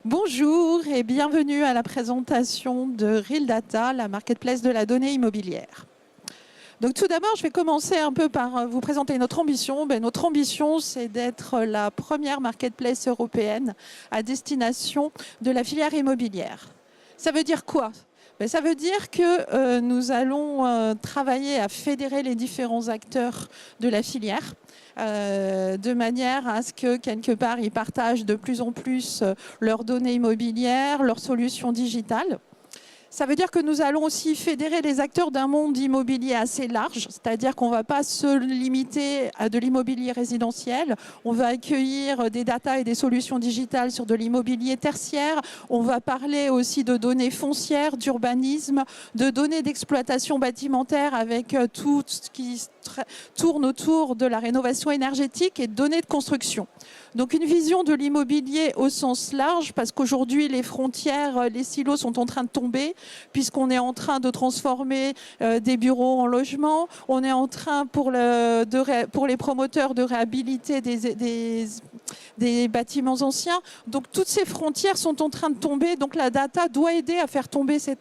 Bonjour et bienvenue à la présentation de Real Data, la marketplace de la donnée immobilière. Donc tout d'abord, je vais commencer un peu par vous présenter notre ambition. Notre ambition, c'est d'être la première marketplace européenne à destination de la filière immobilière. Ça veut dire quoi ? Ça veut dire que nous allons travailler à fédérer les différents acteurs de la filière de manière à ce que, quelque part, ils partagent de plus en plus leurs données immobilières, leurs solutions digitales. Ça veut dire que nous allons aussi fédérer les acteurs d'un monde immobilier assez large, c'est-à-dire qu'on ne va pas se limiter à de l'immobilier résidentiel, on va accueillir des data et des solutions digitales sur de l'immobilier tertiaire, on va parler aussi de données foncières, d'urbanisme, de données d'exploitation bâtimentaire avec tout ce qui tourne autour de la rénovation énergétique et de données de construction. Donc une vision de l'immobilier au sens large, parce qu'aujourd'hui les frontières, les silos sont en train de tomber, puisqu'on est en train de transformer des bureaux en logements, on est en train pour les promoteurs de réhabiliter des bâtiments anciens. Donc toutes ces frontières sont en train de tomber, donc la data doit aider à faire tomber ces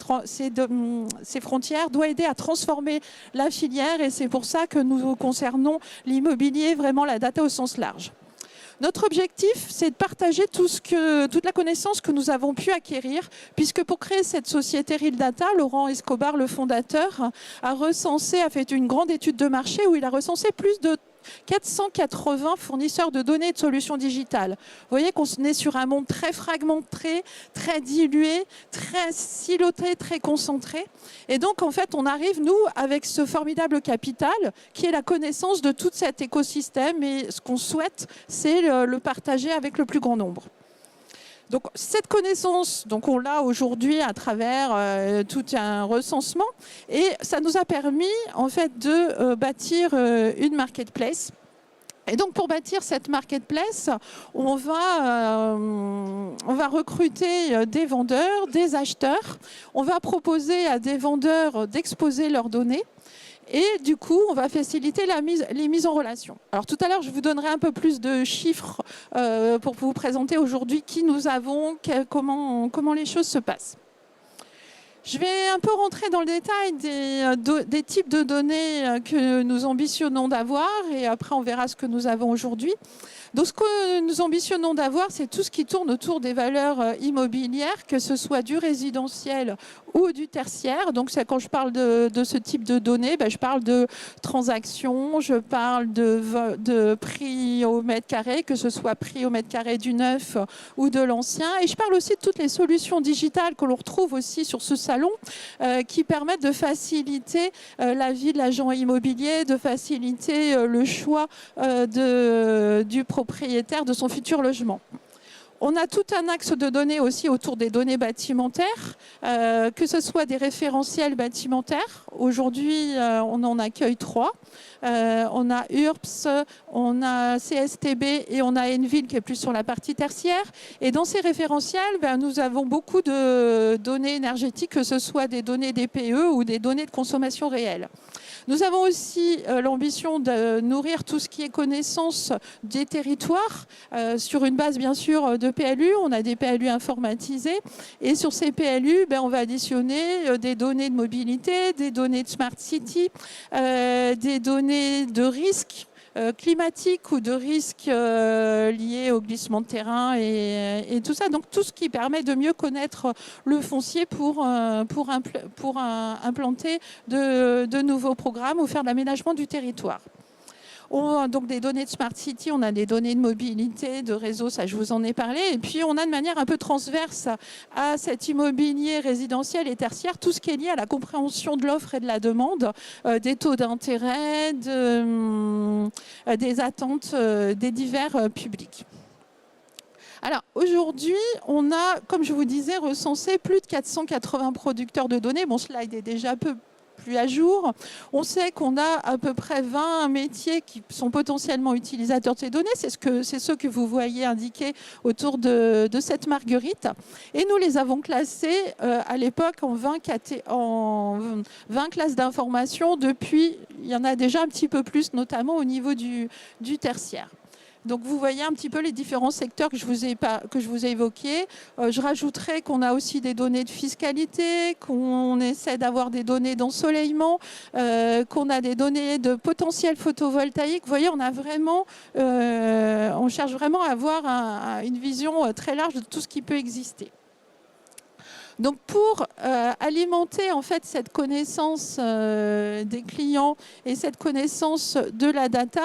frontières, doit aider à transformer la filière, et c'est pour ça que nous concernons l'immobilier, vraiment la data au sens large. Notre objectif, c'est de partager toute la connaissance que nous avons pu acquérir, puisque pour créer cette société Real Data, Laurent Escobar, le fondateur, a fait une grande étude de marché où il a recensé plus de 480 fournisseurs de données et de solutions digitales. Vous voyez qu'on est sur un monde très fragmenté, très dilué, très siloté, très concentré. Et donc, en fait, on arrive, nous, avec ce formidable capital, qui est la connaissance de tout cet écosystème. Et ce qu'on souhaite, c'est le partager avec le plus grand nombre. Donc cette connaissance, on l'a aujourd'hui à travers tout un recensement, et ça nous a permis en fait de bâtir une marketplace. Et donc pour bâtir cette marketplace, on va recruter des vendeurs, des acheteurs. On va proposer à des vendeurs d'exposer leurs données. Et du coup, on va faciliter les mises en relation. Alors tout à l'heure, je vous donnerai un peu plus de chiffres pour vous présenter aujourd'hui qui nous avons, comment les choses se passent. Je vais un peu rentrer dans le détail des types de données que nous ambitionnons d'avoir, et après on verra ce que nous avons aujourd'hui. Donc ce que nous ambitionnons d'avoir, c'est tout ce qui tourne autour des valeurs immobilières, que ce soit du résidentiel ou du tertiaire. Donc quand je parle de ce type de données, je parle de transactions, je parle de prix au mètre carré, que ce soit prix au mètre carré du neuf ou de l'ancien. Et je parle aussi de toutes les solutions digitales que l'on retrouve aussi sur ce salon, qui permettent de faciliter la vie de l'agent immobilier, de faciliter le choix du propriétaire de son futur logement. On a tout un axe de données aussi autour des données bâtimentaires, que ce soit des référentiels bâtimentaires. Aujourd'hui, on en accueille 3. On a URBS, on a CSTB et on a Envil qui est plus sur la partie tertiaire. Et dans ces référentiels, nous avons beaucoup de données énergétiques, que ce soit des données DPE ou des données de consommation réelle. Nous avons aussi l'ambition de nourrir tout ce qui est connaissance des territoires sur une base bien sûr de PLU. On a des PLU informatisés, et sur ces PLU, on va additionner des données de mobilité, des données de Smart City, des données de risque climatique ou de risques liés au glissement de terrain et tout ça. Donc tout ce qui permet de mieux connaître le foncier pour implanter de nouveaux programmes ou faire de l'aménagement du territoire. On a donc des données de Smart City, on a des données de mobilité, de réseau, ça je vous en ai parlé. Et puis on a de manière un peu transverse à cet immobilier résidentiel et tertiaire, tout ce qui est lié à la compréhension de l'offre et de la demande, des taux d'intérêt, des attentes des divers publics. Alors aujourd'hui, on a, comme je vous disais, recensé plus de 480 producteurs de données. Mon slide est déjà un peu plus à jour. On sait qu'on a à peu près 20 métiers qui sont potentiellement utilisateurs de ces données. C'est ceux que vous voyez indiqués autour de cette marguerite. Et nous les avons classés à l'époque en 20 classes d'information. Depuis, il y en a déjà un petit peu plus, notamment au niveau du tertiaire. Donc vous voyez un petit peu les différents secteurs que je vous ai évoqués. Je rajouterai qu'on a aussi des données de fiscalité, qu'on essaie d'avoir des données d'ensoleillement, qu'on a des données de potentiel photovoltaïque. Vous voyez, on cherche vraiment à avoir une vision très large de tout ce qui peut exister. Donc pour alimenter en fait cette connaissance des clients et cette connaissance de la data,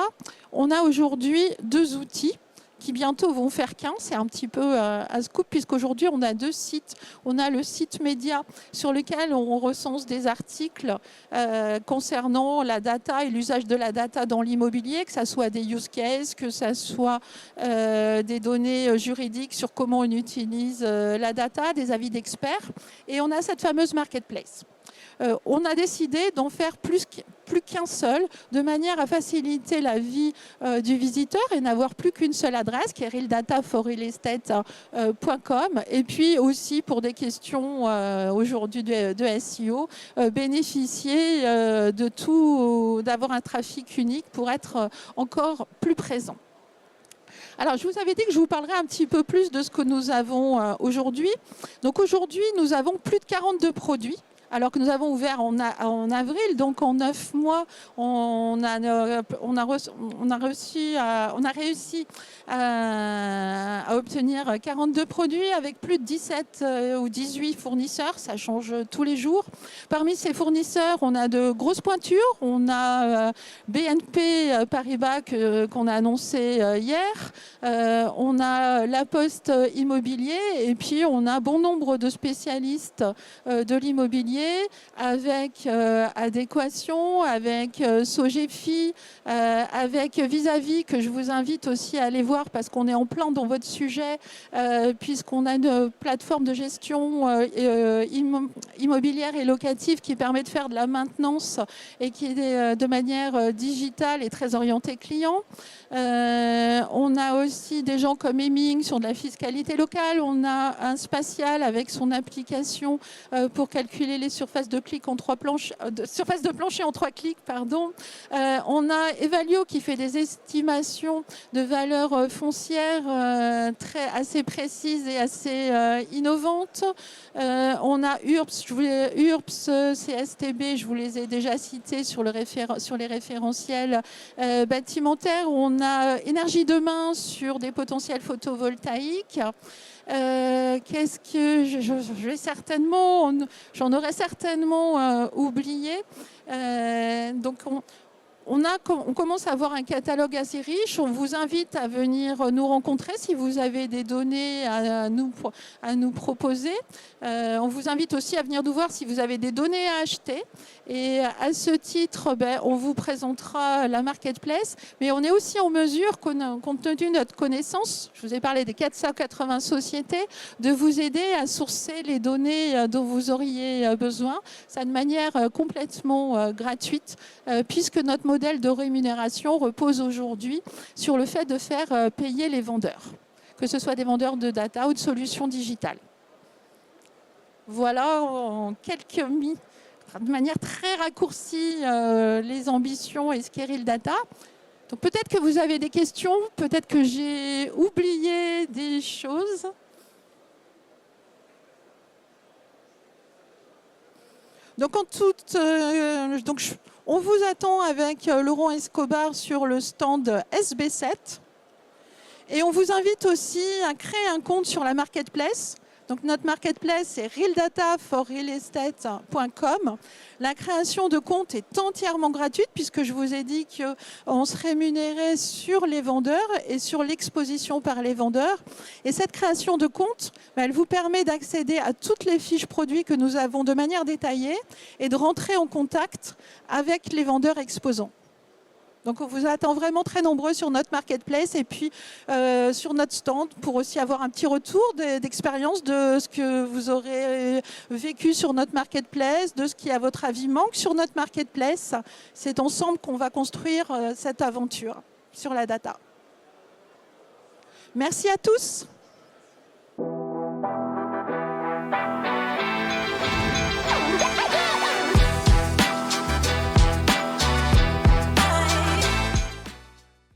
on a aujourd'hui 2 outils qui bientôt vont faire qu'un. C'est un petit peu à scoop puisqu'aujourd'hui on a 2 sites. On a le site média sur lequel on recense des articles concernant la data et l'usage de la data dans l'immobilier, que ce soit des use cases, que ce soit des données juridiques sur comment on utilise la data, des avis d'experts. Et on a cette fameuse marketplace. On a décidé d'en faire plus qu'un seul, de manière à faciliter la vie du visiteur et n'avoir plus qu'une seule adresse, qui est realdata4realestate.com. Et puis aussi, pour des questions aujourd'hui de SEO, bénéficier d'avoir un trafic unique pour être encore plus présent. Alors, je vous avais dit que je vous parlerai un petit peu plus de ce que nous avons aujourd'hui. Donc aujourd'hui, nous avons plus de 42 produits. Alors que nous avons ouvert en avril, donc en 9 mois, on a réussi à obtenir 42 produits avec plus de 17 ou 18 fournisseurs. Ça change tous les jours. Parmi ces fournisseurs, on a de grosses pointures. On a BNP Paribas qu'on a annoncé hier. On a La Poste Immobilier. Et puis, on a bon nombre de spécialistes de l'immobilier avec Adéquation, avec Sogefi, avec Vis-à-vis, que je vous invite aussi à aller voir parce qu'on est en plein dans votre sujet, puisqu'on a une plateforme de gestion immobilière et locative qui permet de faire de la maintenance et qui est de manière digitale et très orientée client. On a aussi des gens comme Hemming sur de la fiscalité locale. On a un Spatial avec son application pour calculer les surfaces de plancher en 3 clics. Pardon. On a Evalio qui fait des estimations de valeurs foncières assez précises et assez innovantes. On a URBS, CSTB, je vous les ai déjà cités sur les référentiels bâtimentaires. On a Énergie Demain sur des potentiels photovoltaïques. Qu'est-ce que j'en aurais certainement oublié. Donc on commence à avoir un catalogue assez riche. On vous invite à venir nous rencontrer si vous avez des données à nous proposer. On vous invite aussi à venir nous voir si vous avez des données à acheter. Et à ce titre, on vous présentera la marketplace. Mais on est aussi en mesure, compte tenu de notre connaissance, je vous ai parlé des 480 sociétés, de vous aider à sourcer les données dont vous auriez besoin. Ça de manière complètement gratuite, puisque notre modèle de rémunération repose aujourd'hui sur le fait de faire payer les vendeurs, que ce soit des vendeurs de data ou de solutions digitales. Voilà en quelques minutes, de manière très raccourcie, les ambitions et ce qu'est Real Data. Donc peut-être que vous avez des questions, peut-être que j'ai oublié des choses. Donc on vous attend avec Laurent Escobar sur le stand SB7. Et on vous invite aussi à créer un compte sur la marketplace. Donc notre marketplace, c'est realdata4realestate.com. La création de compte est entièrement gratuite puisque je vous ai dit qu'on se rémunérait sur les vendeurs et sur l'exposition par les vendeurs. Et cette création de compte, elle vous permet d'accéder à toutes les fiches produits que nous avons de manière détaillée et de rentrer en contact avec les vendeurs exposants. Donc on vous attend vraiment très nombreux sur notre marketplace et puis sur notre stand pour aussi avoir un petit retour d'expérience de ce que vous aurez vécu sur notre marketplace, de ce qui à votre avis manque sur notre marketplace. C'est ensemble qu'on va construire cette aventure sur la data. Merci à tous.